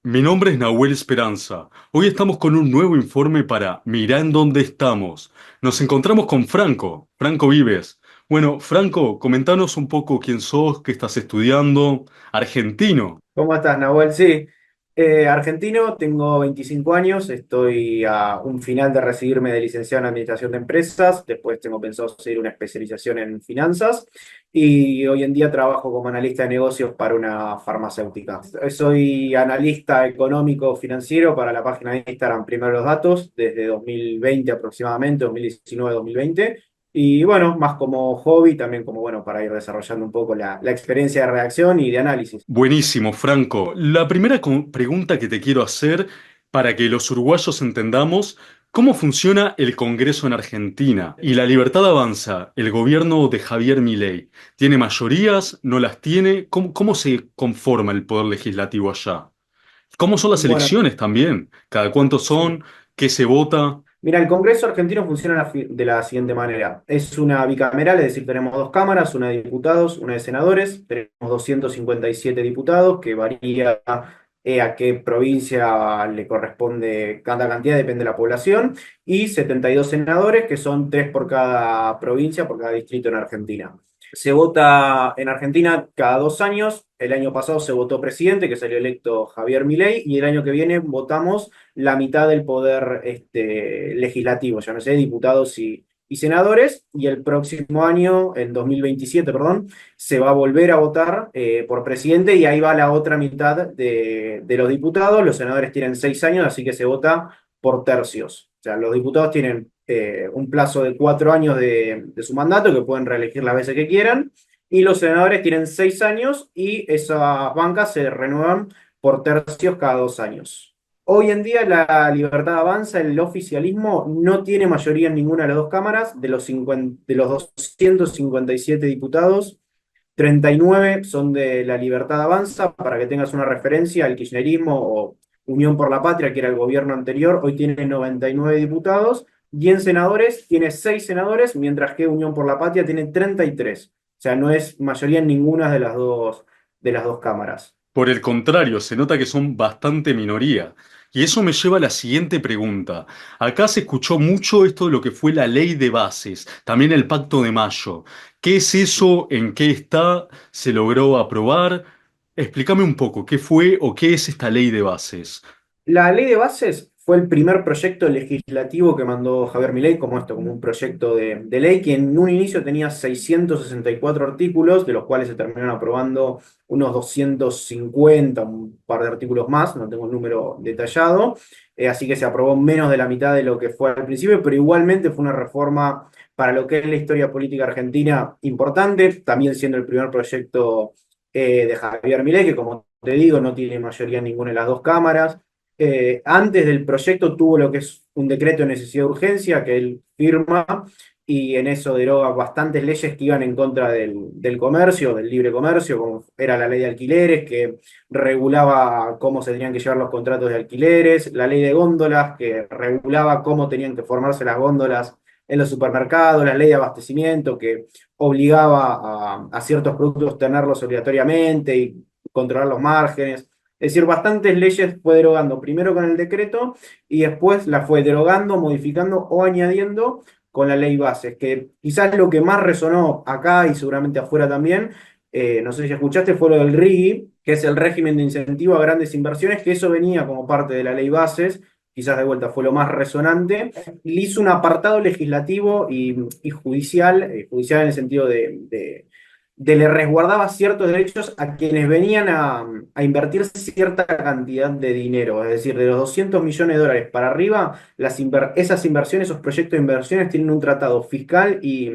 Mi nombre es Nahuel Esperanza. Hoy estamos con un nuevo informe para Mirá en dónde estamos. Nos encontramos con Franco. Franco Vives. Bueno, Franco, comentanos un poco quién sos, qué estás estudiando. Argentino. ¿Cómo estás, Nahuel? Sí, argentino, tengo 25 años, estoy a un final de recibirme de licenciado en Administración de Empresas, después tengo pensado seguir una especialización en finanzas y hoy en día trabajo como analista de negocios para una farmacéutica. Soy analista económico financiero para la página de Instagram Primero los Datos desde 2020 aproximadamente, 2019-2020. Y bueno, más como hobby, también como bueno, para ir desarrollando un poco la experiencia de redacción y de análisis. Buenísimo, Franco. La primera pregunta que te quiero hacer para que los uruguayos entendamos cómo funciona el Congreso en Argentina y la libertad avanza. El gobierno de Javier Milei, ¿tiene mayorías? ¿No las tiene? ¿Cómo se conforma el poder legislativo allá? ¿Cómo son las Bueno, elecciones también? ¿Cada cuánto sí. son? ¿Qué se vota? Mira, el Congreso argentino funciona de la siguiente manera. Es una bicameral, es decir, tenemos dos cámaras, una de diputados, una de senadores. Tenemos 257 diputados, que varía a qué provincia le corresponde cada cantidad, depende de la población. Y 72 senadores, que son tres por cada provincia, por cada distrito en Argentina. Se vota en Argentina cada 2 años. El año pasado se votó presidente, que salió electo Javier Milei, y el año que viene votamos la mitad del poder legislativo, ya no sé, diputados y senadores, y el próximo año, en 2027, perdón, se va a volver a votar por presidente y ahí va la otra mitad de los diputados. Los senadores tienen 6 años, así que se vota por tercios. O sea, los diputados tienen un plazo de 4 años de su mandato, que pueden reelegir las veces que quieran, y los senadores tienen 6 años y esas bancas se renuevan por tercios cada 2 años. Hoy en día la libertad avanza, el oficialismo no tiene mayoría en ninguna de las dos cámaras, de los 257 diputados, 39 son de la libertad avanza. Para que tengas una referencia, el kirchnerismo o Unión por la Patria, que era el gobierno anterior, hoy tiene 99 diputados, y en senadores tiene 6 senadores, mientras que Unión por la Patria tiene 33. O sea, no es mayoría en ninguna de las dos cámaras. Por el contrario, se nota que son bastante minoría. Y eso me lleva a la siguiente pregunta. Acá se escuchó mucho esto de lo que fue la ley de bases, también el Pacto de Mayo. ¿Qué es eso? ¿En qué está? ¿Se logró aprobar? Explícame un poco, ¿qué fue o qué es esta ley de bases? La ley de bases fue el primer proyecto legislativo que mandó Javier Milei, como esto, como un proyecto de ley que en un inicio tenía 664 artículos, de los cuales se terminaron aprobando unos 250, un par de artículos más, no tengo el número detallado. Así que se aprobó menos de la mitad de lo que fue al principio, pero igualmente fue una reforma para lo que es la historia política argentina importante, también siendo el primer proyecto de Javier Milei, que como te digo, no tiene mayoría en ninguna de las dos cámaras. Antes del proyecto tuvo lo que es un decreto de necesidad de urgencia que él firma, y en eso deroga bastantes leyes que iban en contra del comercio, del libre comercio, como era la ley de alquileres, que regulaba cómo se tenían que llevar los contratos de alquileres, la ley de góndolas, que regulaba cómo tenían que formarse las góndolas en los supermercados, la ley de abastecimiento, que obligaba a ciertos productos tenerlos obligatoriamente y controlar los márgenes. Es decir, bastantes leyes fue derogando, primero con el decreto y después la fue derogando, modificando o añadiendo con la ley bases, que quizás lo que más resonó acá y seguramente afuera también, no sé si escuchaste, fue lo del RIGI, que es el régimen de incentivo a grandes inversiones, que eso venía como parte de la ley bases, quizás de vuelta fue lo más resonante, y le hizo un apartado legislativo y judicial, judicial en el sentido de le resguardaba ciertos derechos a quienes venían a invertir cierta cantidad de dinero. Es decir, de los 200 millones de dólares para arriba, esas inversiones, esos proyectos de inversiones tienen un tratado fiscal y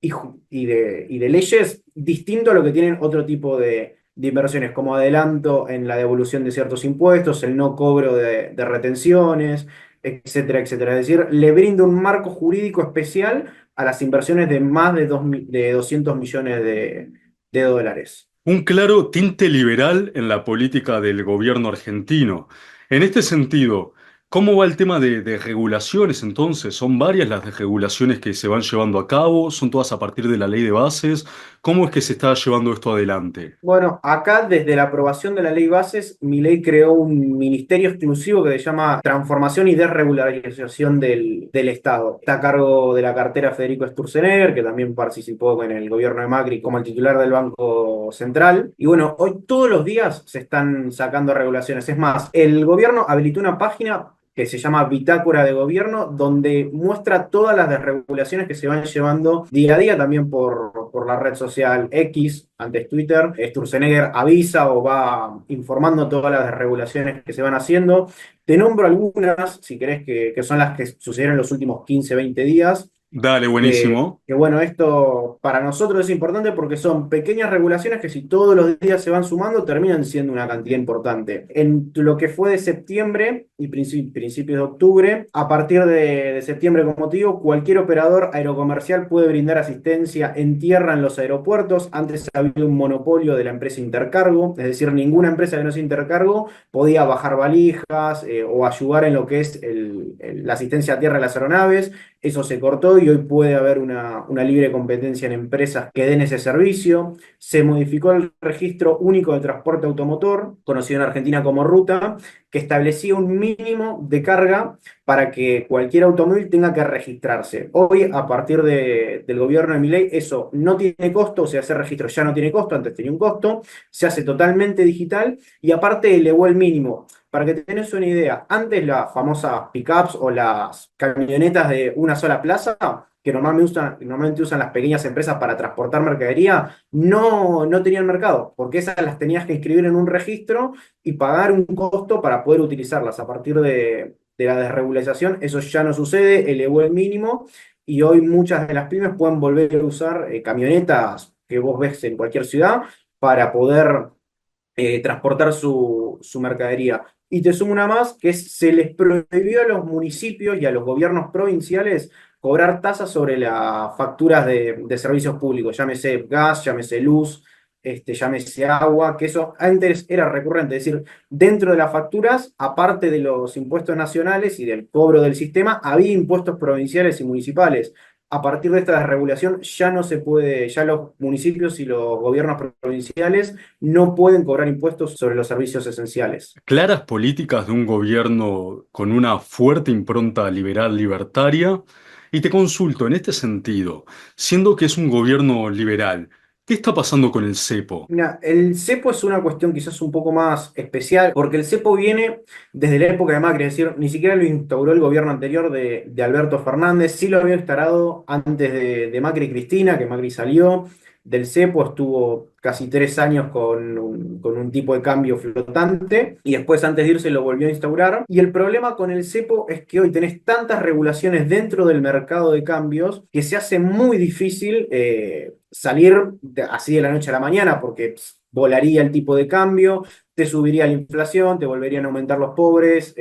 de leyes distinto a lo que tienen otro tipo de inversiones, como adelanto en la devolución de ciertos impuestos, el no cobro de retenciones, etcétera, etcétera. Es decir, le brinda un marco jurídico especial a las inversiones de más de 200 millones de dólares. Un claro tinte liberal en la política del gobierno argentino. En este sentido, ¿Cómo va el tema de regulaciones entonces? ¿Son varias las regulaciones que se van llevando a cabo? ¿Son todas a partir de la ley de bases? ¿Cómo es que se está llevando esto adelante? Bueno, acá desde la aprobación de la ley bases, Milei creó un ministerio exclusivo que se llama Transformación y Desregularización del Estado. Está a cargo de la cartera Federico Sturzenegger, que también participó en el gobierno de Macri como el titular del Banco Central. Y bueno, hoy todos los días se están sacando regulaciones. Es más, el gobierno habilitó una página que se llama Bitácora de Gobierno, donde muestra todas las desregulaciones que se van llevando día a día, también por la red social X, antes Twitter. Sturzenegger avisa o va informando todas las desregulaciones que se van haciendo. Te nombro algunas, si querés, que son las que sucedieron en los últimos 15, 20 días. Dale, Que, buenísimo. que bueno, esto para nosotros es importante porque son pequeñas regulaciones que si todos los días se van sumando terminan siendo una cantidad importante. En lo que fue de septiembre y principios de octubre, a partir de septiembre, como te digo, cualquier operador aerocomercial puede brindar asistencia en tierra en los aeropuertos. Antes había un monopolio de la empresa Intercargo, es decir, ninguna empresa que no sea Intercargo podía bajar valijas o ayudar en lo que es la asistencia a tierra de las aeronaves. Eso se cortó y hoy puede haber una libre competencia en empresas que den ese servicio. Se modificó el registro único de transporte automotor, conocido en Argentina como ruta, que establecía un mínimo de carga para que cualquier automóvil tenga que registrarse. Hoy, a partir del gobierno de Milei, eso no tiene costo, o sea, ese registro ya no tiene costo, antes tenía un costo, se hace totalmente digital y aparte elevó el mínimo. Para que tengas una idea, antes las famosas pickups o las camionetas de una sola plaza, que normalmente usan las pequeñas empresas para transportar mercadería, no tenían mercado, porque esas las tenías que inscribir en un registro y pagar un costo para poder utilizarlas. A partir de la desregularización, eso ya no sucede, elevó el mínimo y hoy muchas de las pymes pueden volver a usar camionetas que vos ves en cualquier ciudad para poder transportar su mercadería. Y te sumo una más, que se les prohibió a los municipios y a los gobiernos provinciales cobrar tasas sobre las facturas de servicios públicos, llámese gas, llámese luz, llámese agua, que eso antes era recurrente, es decir, dentro de las facturas, aparte de los impuestos nacionales y del cobro del sistema, había impuestos provinciales y municipales. A partir de esta desregulación ya no se puede, ya los municipios y los gobiernos provinciales no pueden cobrar impuestos sobre los servicios esenciales. Claras políticas de un gobierno con una fuerte impronta liberal libertaria. Y te consulto en este sentido, siendo que es un gobierno liberal, ¿qué está pasando con el cepo? Mira, el cepo es una cuestión quizás un poco más especial, porque el cepo viene desde la época de Macri, es decir, ni siquiera lo instauró el gobierno anterior de Alberto Fernández, sí lo había instalado antes de Macri y Cristina, que Macri salió del cepo, estuvo casi 3 años con un tipo de cambio flotante, y después antes de irse lo volvió a instaurar. Y el problema con el cepo es que hoy tenés tantas regulaciones dentro del mercado de cambios que se hace muy difícil salir así de la noche a la mañana, porque volaría el tipo de cambio, te subiría la inflación, te volverían a aumentar los pobres,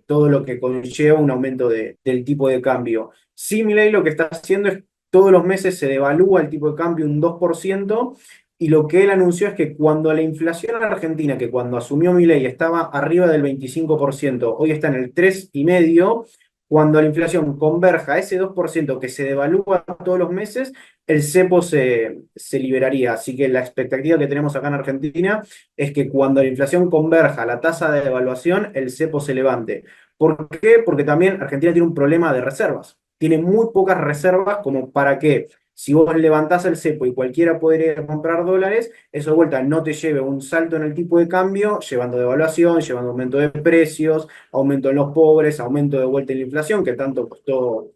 todo lo que conlleva un aumento del tipo de cambio. Sí, Milei lo que está haciendo es todos los meses se devalúa el tipo de cambio un 2%, y lo que él anunció es que cuando la inflación en Argentina, que cuando asumió Milei estaba arriba del 25%, hoy está en el 3,5%. Cuando la inflación converja a ese 2% que se devalúa todos los meses, el cepo se liberaría. Así que la expectativa que tenemos acá en Argentina es que cuando la inflación converja a la tasa de devaluación, el cepo se levante. ¿Por qué? Porque también Argentina tiene un problema de reservas. Tiene muy pocas reservas como para que si vos levantás el cepo y cualquiera podría comprar dólares, eso de vuelta no te lleve un salto en el tipo de cambio, llevando devaluación, llevando aumento de precios, aumento en los pobres, aumento de vuelta en la inflación, que tanto costó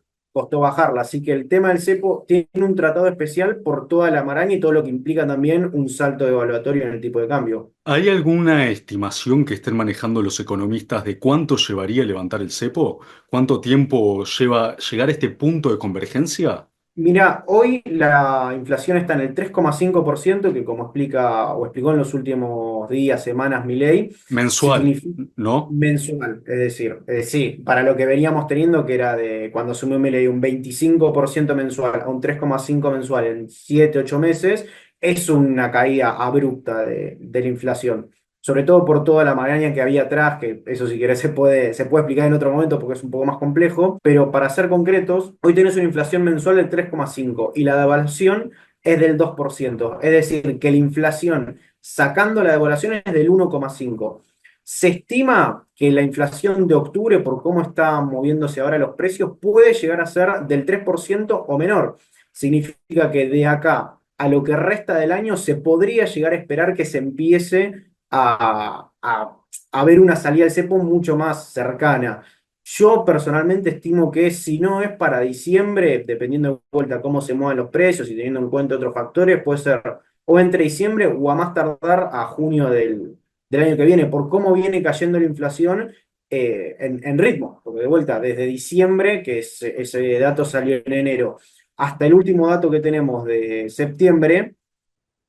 bajarla. Así que el tema del cepo tiene un tratado especial por toda la maraña y todo lo que implica también un salto devaluatorio en el tipo de cambio. ¿Hay alguna estimación que estén manejando los economistas de cuánto llevaría levantar el cepo? ¿Cuánto tiempo lleva llegar a este punto de convergencia? Mira, hoy la inflación está en el 3,5%, que como explica o explicó en los últimos días, semanas, Milei, Mensual, significa ¿no? mensual. Es decir, sí, para lo que veníamos teniendo, que era de cuando asumió Milei un 25% mensual a un 3,5% mensual en 7 8 meses, es una caída abrupta de la inflación. sobre todo por toda la maraña que había atrás, que eso si querés se puede explicar en otro momento porque es un poco más complejo, pero para ser concretos, hoy tenés una inflación mensual del 3,5 y la devaluación es del 2%, es decir, que la inflación sacando la devaluación es del 1,5. Se estima que la inflación de octubre, por cómo están moviéndose ahora los precios, puede llegar a ser del 3% o menor. Significa que de acá a lo que resta del año se podría llegar a esperar que se empiece a ver una salida del cepo mucho más cercana. Yo personalmente estimo que si no es para diciembre, dependiendo de vuelta cómo se muevan los precios y teniendo en cuenta otros factores, puede ser o entre diciembre o a más tardar a junio del año que viene, por cómo viene cayendo la inflación en ritmo. Porque de vuelta, desde diciembre, que ese dato salió en enero, hasta el último dato que tenemos de septiembre,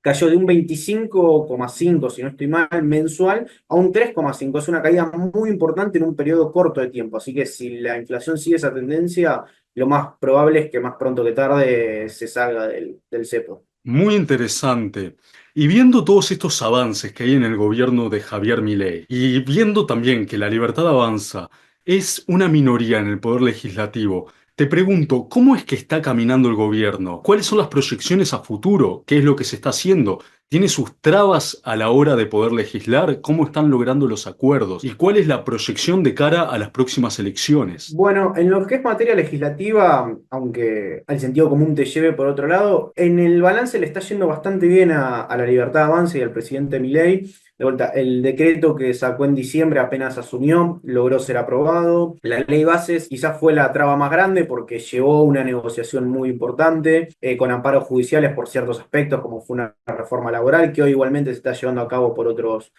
cayó de un 25,5, si no estoy mal, mensual, a un 3,5. Es una caída muy importante en un periodo corto de tiempo. Así que si la inflación sigue esa tendencia, lo más probable es que más pronto que tarde se salga del cepo. Muy interesante. Y viendo todos estos avances que hay en el gobierno de Javier Milei, y viendo también que la libertad avanza es una minoría en el poder legislativo, te pregunto, ¿cómo es que está caminando el gobierno? ¿Cuáles son las proyecciones a futuro? ¿Qué es lo que se está haciendo? ¿Tiene sus trabas a la hora de poder legislar? ¿Cómo están logrando los acuerdos? ¿Y cuál es la proyección de cara a las próximas elecciones? Bueno, en lo que es materia legislativa, aunque el sentido común te lleve por otro lado, en el balance le está yendo bastante bien a la Libertad Avanza y al presidente Milei. De vuelta, el decreto que sacó en diciembre apenas asumió, logró ser aprobado. La ley bases quizás fue la traba más grande porque llevó una negociación muy importante, con amparos judiciales por ciertos aspectos, como fue una reforma laboral, que hoy igualmente se está llevando a cabo por otros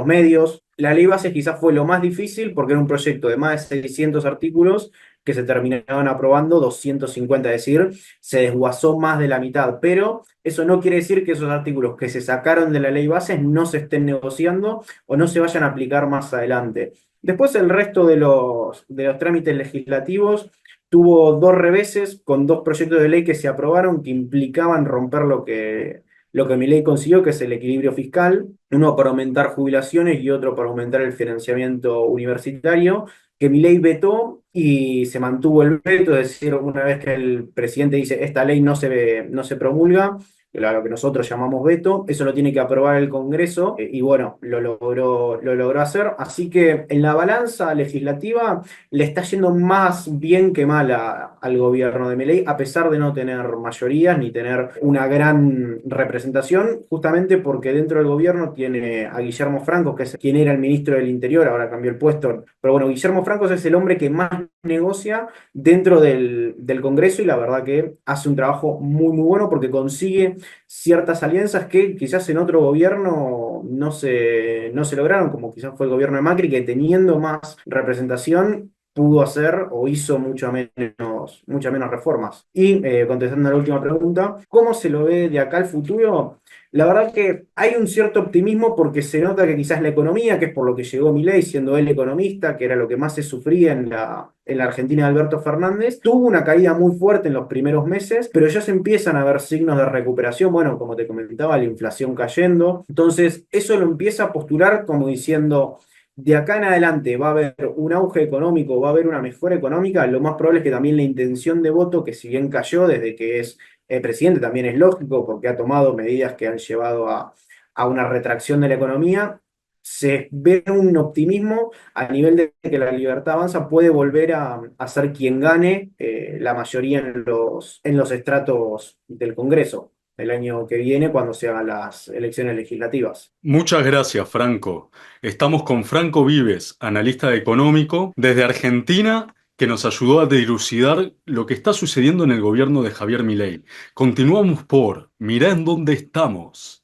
medios. La ley base quizás fue lo más difícil porque era un proyecto de más de 600 artículos que se terminaban aprobando 250, es decir, se desguazó más de la mitad, pero eso no quiere decir que esos artículos que se sacaron de la ley base no se estén negociando o no se vayan a aplicar más adelante. Después el resto de los trámites legislativos tuvo dos reveses con dos proyectos de ley que se aprobaron que implicaban romper lo que Milei consiguió, que es el equilibrio fiscal, uno para aumentar jubilaciones y otro para aumentar el financiamiento universitario, que Milei vetó y se mantuvo el veto, es decir, una vez que el presidente dice esta ley no se promulga, a lo que nosotros llamamos veto, eso lo tiene que aprobar el Congreso, y bueno, lo logró hacer, así que en la balanza legislativa le está yendo más bien que mal al gobierno de Milei, a pesar de no tener mayorías ni tener una gran representación, justamente porque dentro del gobierno tiene a Guillermo Franco, que es quien era el ministro del Interior, ahora cambió el puesto, pero bueno, Guillermo Franco es el hombre que más negocia dentro del Congreso y la verdad que hace un trabajo muy, muy bueno porque consigue ciertas alianzas que quizás en otro gobierno no se lograron, como quizás fue el gobierno de Macri, que teniendo más representación pudo hacer o hizo muchas menos reformas. Y contestando a la última pregunta, ¿cómo se lo ve de acá al futuro? La verdad que hay un cierto optimismo porque se nota que quizás la economía, que es por lo que llegó Milei, siendo él economista, que era lo que más se sufría en la Argentina de Alberto Fernández, tuvo una caída muy fuerte en los primeros meses, pero ya se empiezan a ver signos de recuperación, bueno, como te comentaba, la inflación cayendo. Entonces, eso lo empieza a postular como diciendo de acá en adelante va a haber un auge económico, va a haber una mejora económica, lo más probable es que también la intención de voto, que si bien cayó desde que es presidente, también es lógico porque ha tomado medidas que han llevado a una retracción de la economía, se ve un optimismo a nivel de que la Libertad Avanza puede volver a ser quien gane la mayoría en los estratos del Congreso el año que viene cuando se hagan las elecciones legislativas. Muchas gracias, Franco. Estamos con Franco Vives, analista económico desde Argentina, que nos ayudó a dilucidar lo que está sucediendo en el gobierno de Javier Milei. Continuamos por Mirá en dónde estamos.